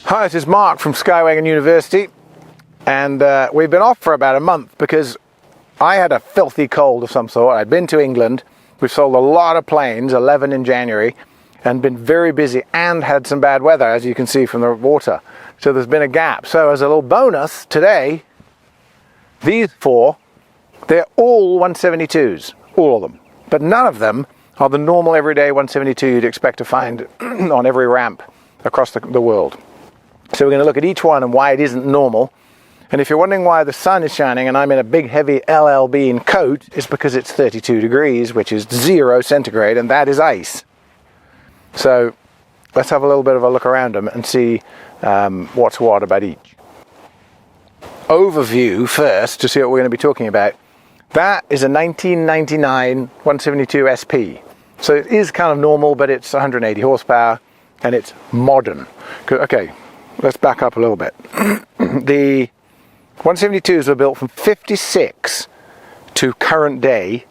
Hi, this is Mark from Skywagon University, and we've been off for about a month because I had a filthy cold of some sort. I'd been to England, we've sold a lot of planes, 11 in January, and been very busy and had some bad weather, as you can see from the water. So there's been a gap. So as a little bonus today, these four, they're all 172s, all of them. But none of them are the normal everyday 172 you'd expect to find on every ramp across the world. So we're going to look at each one and why it isn't normal. And if you're wondering why the sun is shining and I'm in a big heavy LL Bean coat, it's because it's 32 degrees, which is 0 centigrade, and that is ice. So let's have a little bit of a look around them and see what's what about each. Overview first, to see what we're going to be talking about. That is a 1999 172 SP. So it is kind of normal, but it's 180 horsepower and it's modern. Okay, let's back up a little bit. The 172s were built from 56 to current day,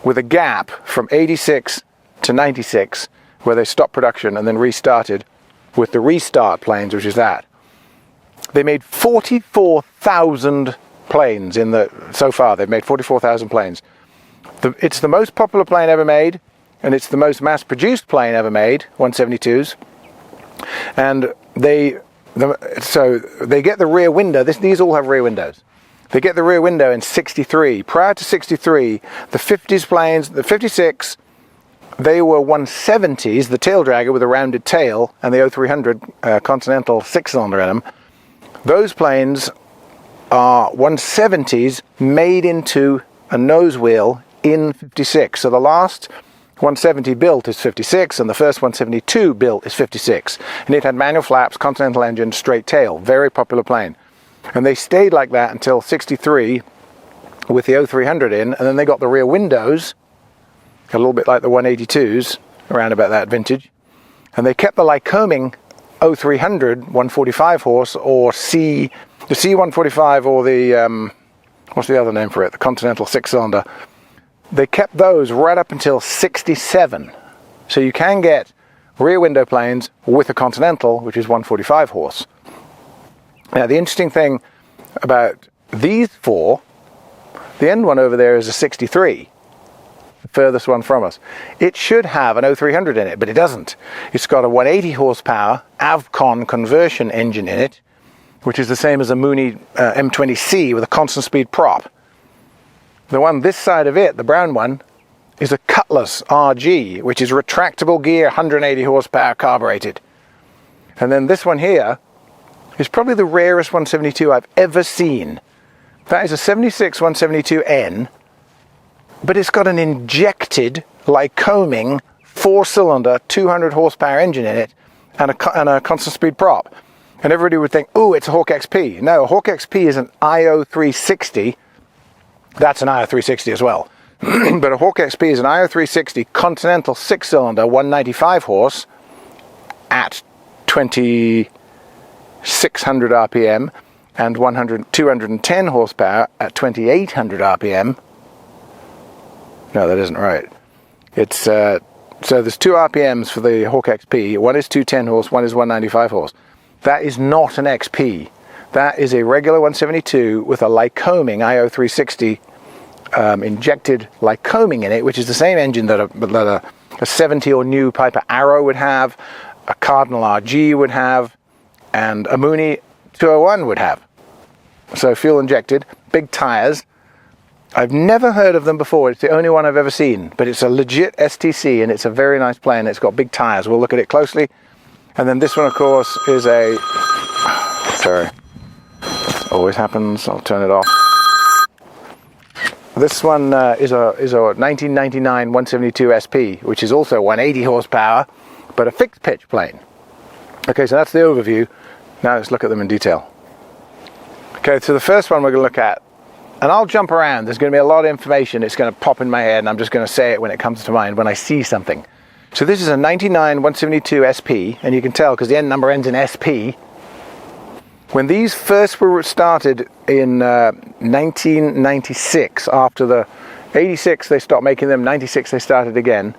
with a gap from 86 to 96 where they stopped production and then restarted with the restart planes, which is that. They made 44,000 planes so far. They've made 44,000 planes. It's the most popular plane ever made, and it's the most mass-produced plane ever made, 172s. And so they get the rear window. These all have rear windows. They get the rear window in 63. Prior to 63, the 50s planes, the 56, they were 170s, the tail dragger with a rounded tail, and the 0300 Continental 6-cylinder in them. Those planes are 170s made into a nose wheel in 56. So the last 170 built is 56, and the first 172 built is 56. And it had manual flaps, Continental engine, straight tail. Very popular plane. And they stayed like that until 63 with the 0300 in, and then they got the rear windows, a little bit like the 182s, around about that vintage. And they kept the Lycoming 0300 145 horse, or the C145, or the, what's the other name for it? The Continental 6-cylinder. They kept those right up until 67. So you can get rear window planes with a Continental, which is 145 horse. Now the interesting thing about these four, the end one over there is a 63. The furthest one from us. It should have an 0300 in it, but it doesn't. It's got a 180 horsepower Avcon conversion engine in it, which is the same as a Mooney M20C with a constant speed prop. The one this side of it, the brown one, is a Cutlass RG, which is retractable gear, 180 horsepower carbureted. And then this one here is probably the rarest 172 I've ever seen. That is a 76 172N, but it's got an injected Lycoming 4-cylinder 200 horsepower engine in it and a constant speed prop. And everybody would think, oh, it's a Hawk XP. No, a Hawk XP is an IO360. That's an IO360 as well. But a Hawk XP is an IO360 Continental 6-cylinder 195 horse at 2600 RPM and 210 horsepower at 2800 RPM. No, that isn't right. It's so there's 2 RPMs for the Hawk XP. One is 210 horse, one is 195 horse. That is not an XP. That is a regular 172 with a Lycoming IO360 injected Lycoming in it, which is the same engine that a 70 or new Piper Arrow would have, a Cardinal RG would have, and a Mooney 201 would have. So fuel injected, big tires. I've never heard of them before. It's the only one I've ever seen, but it's a legit STC and it's a very nice plane. It's got big tires. We'll look at it closely. And then this one, of course, is a... Sorry. Always happens. I'll turn it off. This one is a 1999 172 SP, which is also 180 horsepower, but a fixed pitch plane. Okay, so that's the overview. Now let's look at them in detail. Okay, so the first one we're going to look at, and I'll jump around. There's going to be a lot of information. It's going to pop in my head, and I'm just going to say it when it comes to mind, when I see something. So this is a 99 172 SP, and you can tell because the end number ends in SP. When these first were started in 1996, after the 86 they stopped making them, 96 they started again,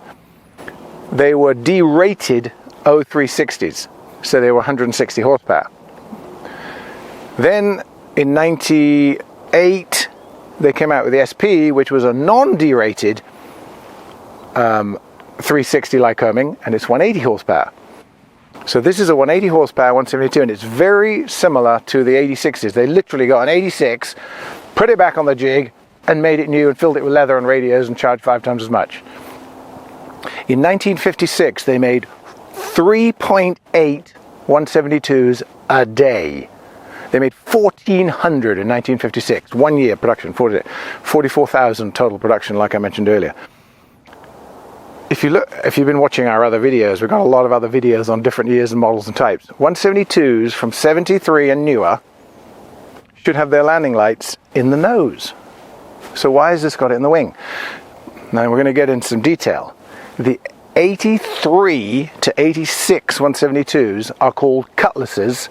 they were derated 0360s. so they were 160 horsepower. Then in 98, they came out with the SP, which was a non-derated 360 Lycoming, and it's 180 horsepower. So this is a 180 horsepower 172, and it's very similar to the 86s. They literally got an 86, put it back on the jig, and made it new and filled it with leather and radios and charged 5 times as much. In 1956, they made 3.8 172s a day. They made 1,400 in 1956, 1 year production, 44,000 total production, like I mentioned earlier. If you've been watching our other videos, we've got a lot of other videos on different years and models and types. 172s from 73 and newer should have their landing lights in the nose. So why has this got it in the wing? Now we're going to get into some detail. The 83 to 86 172s are called Cutlasses,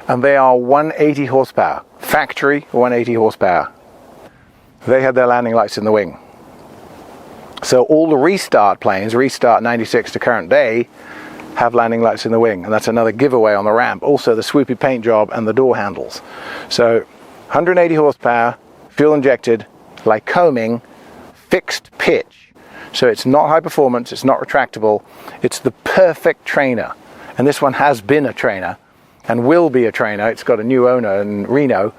and they are 180 horsepower. Factory 180 horsepower. They had their landing lights in the wing. So all the restart planes, restart 96 to current day, have landing lights in the wing, and that's another giveaway on the ramp. Also the swoopy paint job and the door handles. So 180 horsepower, fuel injected, Lycoming, fixed pitch. So it's not high performance, it's not retractable, it's the perfect trainer. And this one has been a trainer and will be a trainer. It's got a new owner in Reno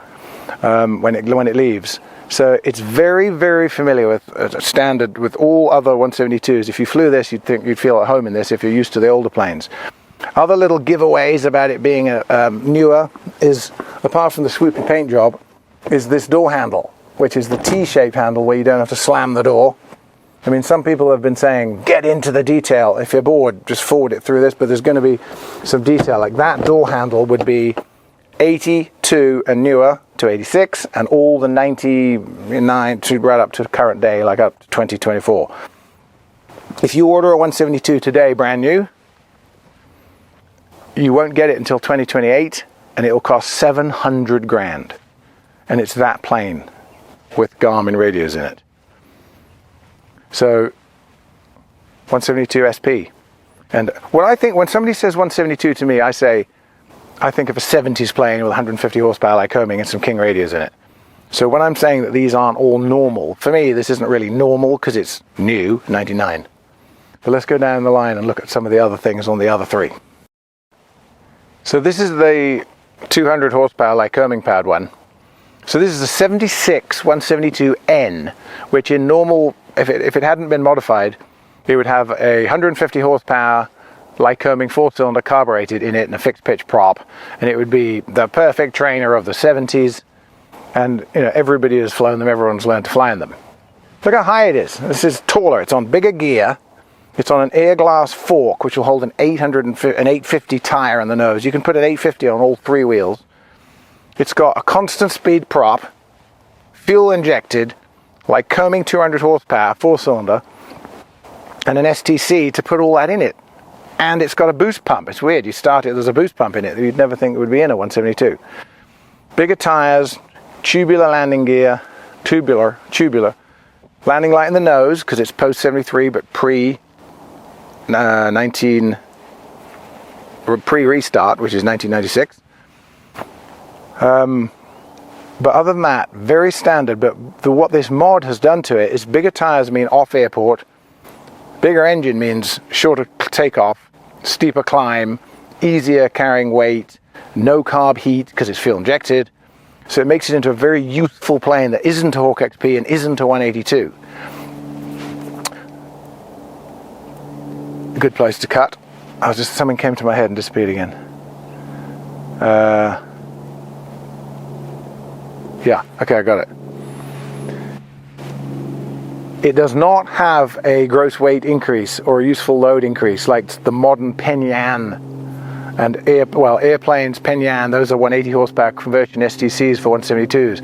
when it leaves. So it's very, very familiar with standard with all other 172s. If you flew this, you'd think you'd feel at home in this if you're used to the older planes. Other little giveaways about it being newer is, apart from the swoopy paint job, is this door handle, which is the T-shaped handle where you don't have to slam the door. I mean, some people have been saying, get into the detail. If you're bored, just forward it through this, but there's going to be some detail. Like that door handle would be 82 and newer to 86, and all the 99 to right up to current day, like up to 2024. If you order a 172 today, brand new, you won't get it until 2028, and it will cost 700 grand. And it's that plane with Garmin radios in it. So 172 SP. And what I think, when somebody says 172 to me, I think of a 70s plane with 150 horsepower Lycoming and some King radios in it. So when I'm saying that these aren't all normal, for me this isn't really normal because it's new, 99. But let's go down the line and look at some of the other things on the other three. So this is the 200 horsepower Lycoming powered one. So this is a 76 172N, which in normal, if it hadn't been modified, it would have a 150 horsepower Lycoming 4-cylinder carbureted in it and a fixed pitch prop, and it would be the perfect trainer of the 70s. And you know, everybody has flown them, everyone's learned to fly in them. Look how high it is. This is taller. It's on bigger gear. It's on an air glass fork, which will hold an 850 tire in the nose. You can put an 850 on all three wheels. It's got a constant speed prop, fuel injected, Lycoming 200 horsepower, 4-cylinder, and an STC to put all that in it. And it's got a boost pump. It's weird. You start it, there's a boost pump in it that you'd never think it would be in a 172. Bigger tires, tubular landing gear, tubular landing light in the nose because it's post 73 but pre restart, which is 1996. But other than that, very standard. But what this mod has done to it is bigger tires mean off airport, bigger engine means shorter takeoff, steeper climb, easier carrying weight, no carb heat because it's fuel injected. So it makes it into a very youthful plane that isn't a Hawk XP and isn't a 182. Good place to cut. Something came to my head and disappeared again. Yeah, okay, I got it. It does not have a gross weight increase or a useful load increase like the modern Penyan and airplanes. Penyan, those are 180 horsepower conversion STCs for 172s.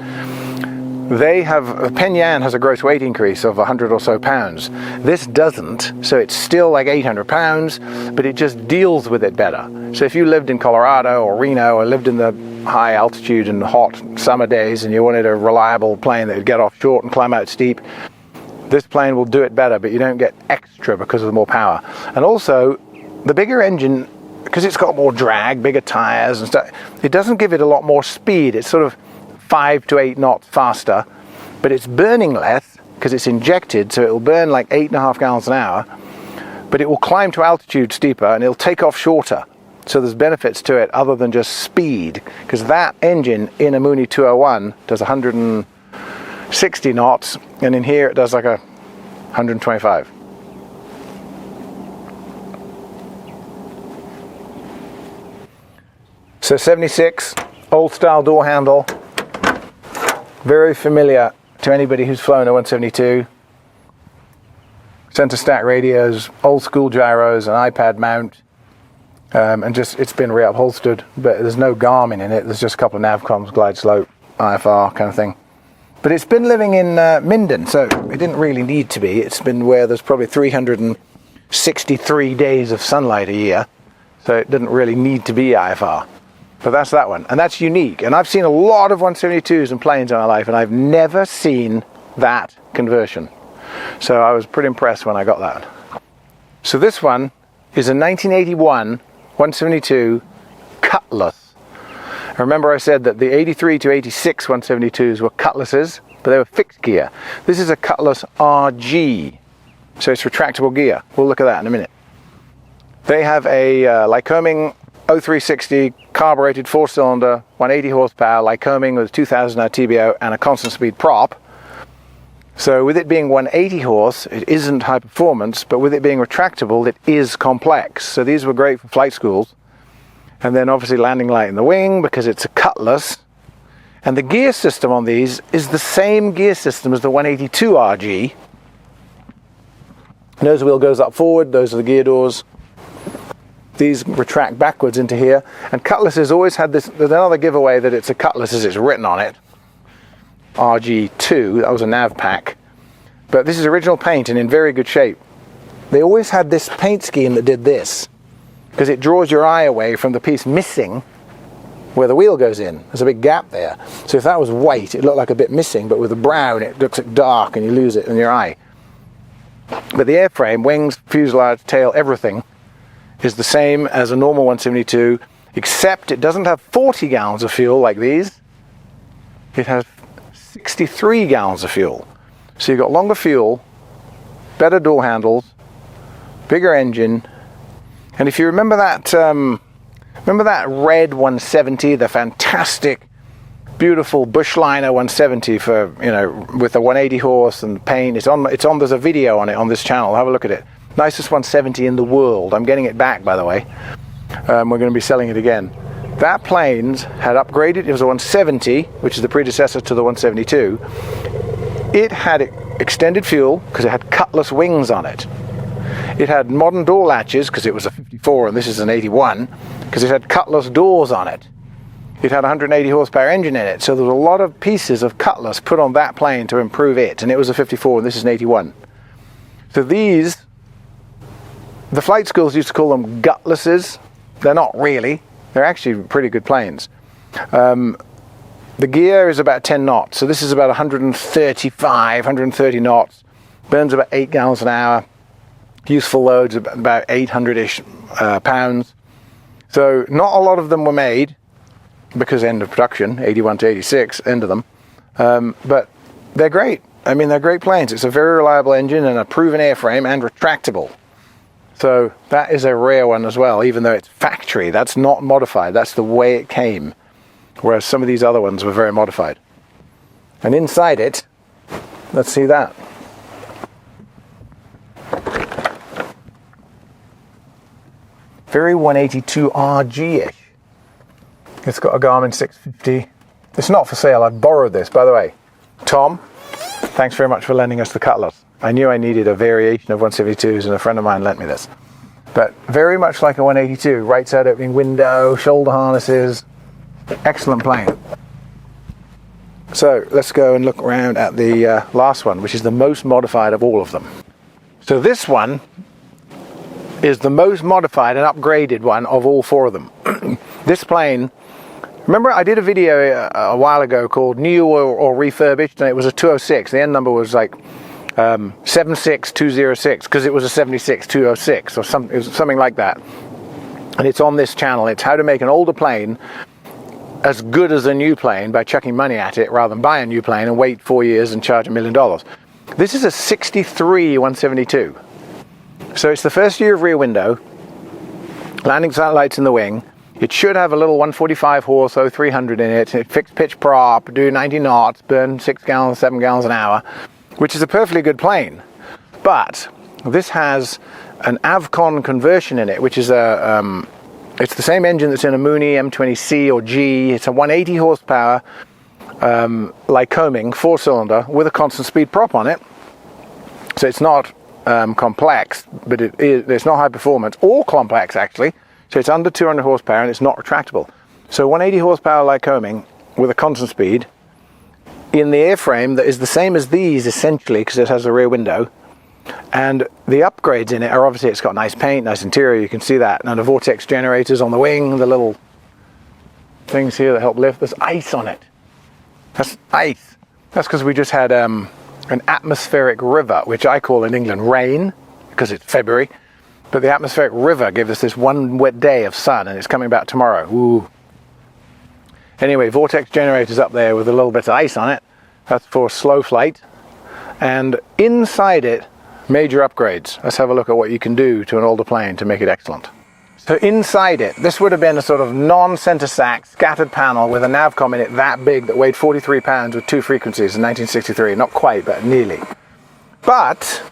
Penyan has a gross weight increase of 100 or so pounds. This doesn't, so it's still like 800 pounds, but it just deals with it better. So if you lived in Colorado or Reno or lived in the high altitude and hot summer days and you wanted a reliable plane that would get off short and climb out steep, this plane will do it better, but you don't get extra because of the more power. And also, the bigger engine because it's got more drag, bigger tires and stuff, it doesn't give it a lot more speed. It's sort of 5 to 8 knots faster, but it's burning less because it's injected, so it'll burn like 8.5 gallons an hour, but it will climb to altitude steeper and it'll take off shorter. So there's benefits to it other than just speed, because that engine in a Mooney 201 does 160 knots, and in here it does like 125. So 76, old style door handle, very familiar to anybody who's flown a 172. Center stack radios, old school gyros, an iPad mount, and just it's been reupholstered, but there's no Garmin in it. There's just a couple of navcoms, glide slope, IFR kind of thing. But it's been living in Minden, so it didn't really need to be. It's been where there's probably 363 days of sunlight a year, so it didn't really need to be IFR. But that's that one, and that's unique. And I've seen a lot of 172s and planes in my life, and I've never seen that conversion. So I was pretty impressed when I got that. So this one is a 1981 172 Cutlass. I remember I said that the 83 to 86 172s were Cutlasses, but they were fixed gear. This is a Cutlass RG, so it's retractable gear. We'll look at that in a minute. They have a Lycoming 0360 carbureted 4-cylinder, 180 horsepower Lycoming with 2000 hour TBO and a constant speed prop. So with it being 180 horse, it isn't high performance, but with it being retractable, it is complex. So these were great for flight schools. And then obviously landing light in the wing because it's a Cutlass. And the gear system on these is the same gear system as the 182 RG. Nose wheel goes up forward, those are the gear doors. These retract backwards into here. And Cutlass has always had this, there's another giveaway that it's a Cutlass as it's written on it. RG2, that was a nav pack. But this is original paint and in very good shape. They always had this paint scheme that did this, because it draws your eye away from the piece missing where the wheel goes in. There's a big gap there. So if that was white, it looked like a bit missing, but with the brown, it looks dark and you lose it in your eye. But the airframe, wings, fuselage, tail, everything is the same as a normal 172, except it doesn't have 40 gallons of fuel like these. It has 63 gallons of fuel. So you've got longer fuel, better door handles, bigger engine. And if you remember that red 170, the fantastic, beautiful Bushliner 170 for, you know, with the 180 horse and the paint. It's on. There's a video on it on this channel. Have a look at it. Nicest 170 in the world. I'm getting it back, by the way. We're going to be selling it again. That plane's had upgraded. It was a 170, which is the predecessor to the 172. It had extended fuel because it had Cutlass wings on it. It had modern door latches because it was a 54 and this is an 81, because it had Cutlass doors on it. It had a 180 horsepower engine in it, so there was a lot of pieces of Cutlass put on that plane to improve it, and it was a 54 and this is an 81. So these, the flight schools used to call them Gutlasses. They're not really. They're actually pretty good planes. The gear is about 10 knots, so this is about 130 knots, burns about 8 gallons an hour, useful loads about 800-ish pounds. So not a lot of them were made, because end of production, 81 to 86, end of them. But they're great. I mean, they're great planes. It's a very reliable engine and a proven airframe and retractable. So that is a rare one as well, even though it's factory. That's not modified. That's the way it came. Whereas some of these other ones were very modified. And inside it, let's see that. Very 182 RG-ish. It's got a Garmin 650. It's not for sale. I've borrowed this, by the way. Tom, thanks very much for lending us the Cutlass. I knew I needed a variation of 172s, and a friend of mine lent me this. But very much like a 182, right side opening window, shoulder harnesses, excellent plane. So let's go and look around at the last one, which is the most modified of all of them. So this one is the most modified and upgraded one of all four of them. This plane, remember I did a video a while ago called New or Refurbished, and it was a 206. The end number was like 76206, because it was a 76206 or something. It was something like that. and it's on this channel. It's how to make an older plane as good as a new plane by chucking money at it rather than buy a new plane and wait 4 years and charge $1 million. This is a 63 172. So it's the first year of Rear Window, landing satellites in the wing. It should have a little 145 horse, 0300 in it, fixed pitch prop, do 90 knots, burn 6 gallons, 7 gallons an hour, which is a perfectly good plane. But this has an Avcon conversion in it, which is it's the same engine that's in a Mooney M20C or G. It's a 180 horsepower Lycoming 4-cylinder with a constant speed prop on it. So it's not complex, but it's not high performance or complex actually. So it's under 200 horsepower and it's not retractable. So 180 horsepower Lycoming with a constant speed in the airframe that is the same as these essentially, because it has a rear window. And the upgrades in it are obviously it's got nice paint, nice interior, you can see that. And the vortex generators on the wing, the little things here that help lift. There's ice on it. That's ice. That's because we just had an atmospheric river, which I call in England rain, because it's February. But the atmospheric river gave us this one wet day of sun, and it's coming back tomorrow. Ooh. Anyway, vortex generators up there with a little bit of ice on it. That's for slow flight. And inside it, major upgrades. Let's have a look at what you can do to an older plane to make it excellent. So inside it, this would have been a sort of non-center stack, scattered panel with a Navcom in it that big that weighed 43 pounds with 2 frequencies in 1963. Not quite, but nearly. But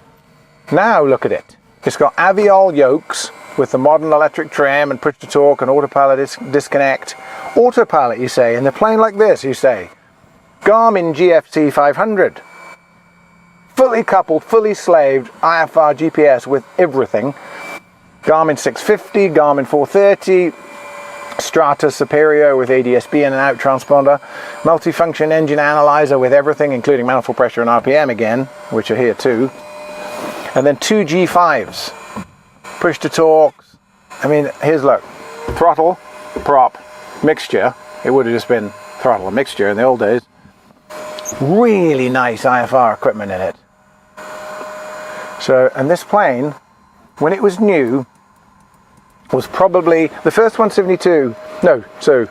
now look at it. It's got Aviol yokes with the modern electric trim and push to talk and autopilot disconnect. Autopilot, you say, in a plane like this, you say. Garmin GFC 500. Fully coupled, fully slaved, IFR GPS with everything. Garmin 650, Garmin 430, Strata Superior with ADS-B in and out transponder, multifunction engine analyzer with everything, including manifold pressure and RPM again, which are here too. And then 2 G5s, push to talks. I mean, here's look, throttle, prop, mixture. It would have just been throttle and mixture in the old days. Really nice IFR equipment in it. So, and this plane, when it was new, was probably the first 172. No, so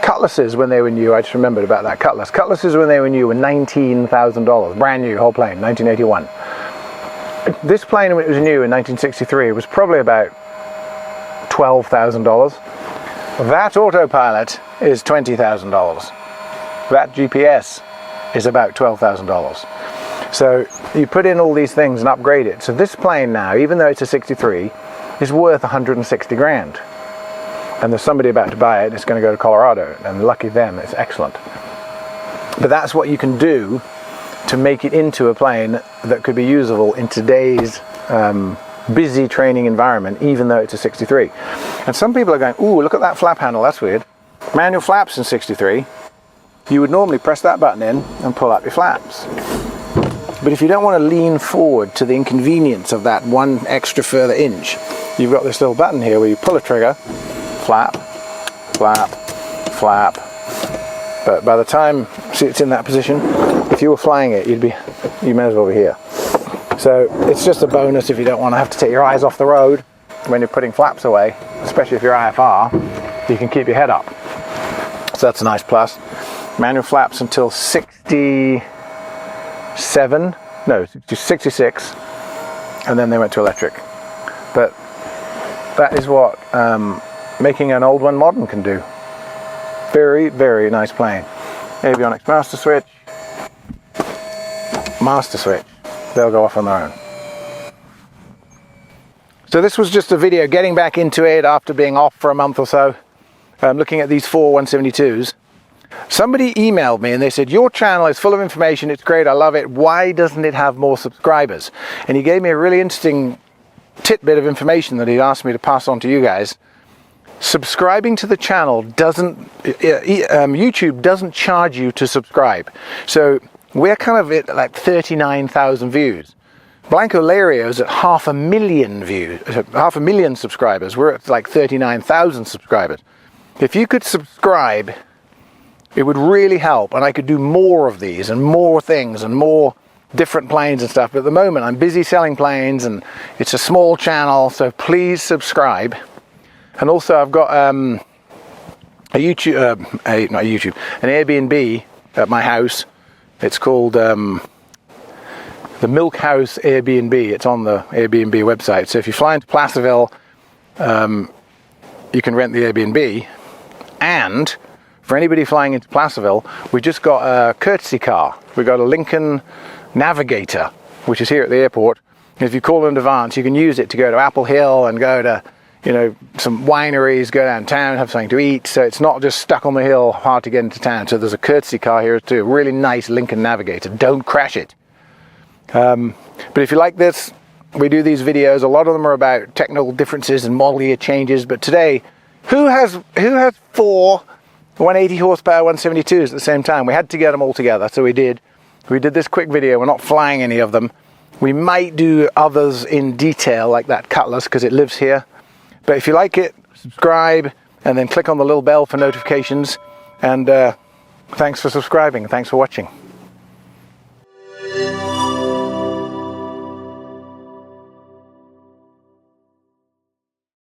Cutlasses when they were new. I just remembered about that Cutlass. Cutlasses when they were new were $19,000, brand new, whole plane, 1981. This plane when it was new in 1963 was probably about $12,000. That autopilot is $20,000. That GPS is about $12,000. So you put in all these things and upgrade it. So this plane now, even though it's a 63, is worth 160 grand. And there's somebody about to buy it, it's going to go to Colorado, and lucky them, it's excellent. But that's what you can do to make it into a plane that could be usable in today's busy training environment, even though it's a 63. And some people are going, ooh, look at that flap handle, that's weird. Manual flaps in 63. You would normally press that button in and pull up your flaps. But if you don't want to lean forward to the inconvenience of that one extra further inch, you've got this little button here where you pull a trigger, flap, flap, flap. But by the time it's in that position, if you were flying it, you may as well be here. So it's just a bonus if you don't want to have to take your eyes off the road when you're putting flaps away, especially if you're IFR, you can keep your head up. So that's a nice plus. Manual flaps until 66, and then they went to electric. But that is what making an old one modern can do. Very, very nice plane. Avionics master switch. They'll go off on their own. So this was just a video getting back into it after being off for a month or so, looking at these 4 172s. Somebody emailed me and they said, your channel is full of information, it's great, I love it, why doesn't it have more subscribers? And he gave me a really interesting tidbit of information that he asked me to pass on to you guys. Subscribing to the channel YouTube doesn't charge you to subscribe. So we're kind of at like 39,000 views. Blanco Lario's at 500,000 views, 500,000 subscribers. We're at like 39,000 subscribers. If you could subscribe, it would really help, and I could do more of these and more things and more different planes and stuff. But at the moment I'm busy selling planes and it's a small channel, so please subscribe. And also I've got an Airbnb at my house. It's called the Milk House Airbnb. It's on the Airbnb website. So if you fly into Placerville, you can rent the Airbnb. And for anybody flying into Placerville, we just got a courtesy car. We got a Lincoln Navigator, which is here at the airport. And if you call in advance, you can use it to go to Apple Hill and go to, you know, some wineries, go downtown, have something to eat. So it's not just stuck on the hill, hard to get into town. So there's a courtesy car here too, a really nice Lincoln Navigator. Don't crash it. But if you like this, we do these videos. A lot of them are about technical differences and model year changes. But today, who has 4 180 horsepower 172s at the same time? We had to get them all together, so we did. We did this quick video. We're not flying any of them. We might do others in detail, like that Cutlass, because it lives here. But if you like it, subscribe, and then click on the little bell for notifications. And thanks for subscribing. Thanks for watching.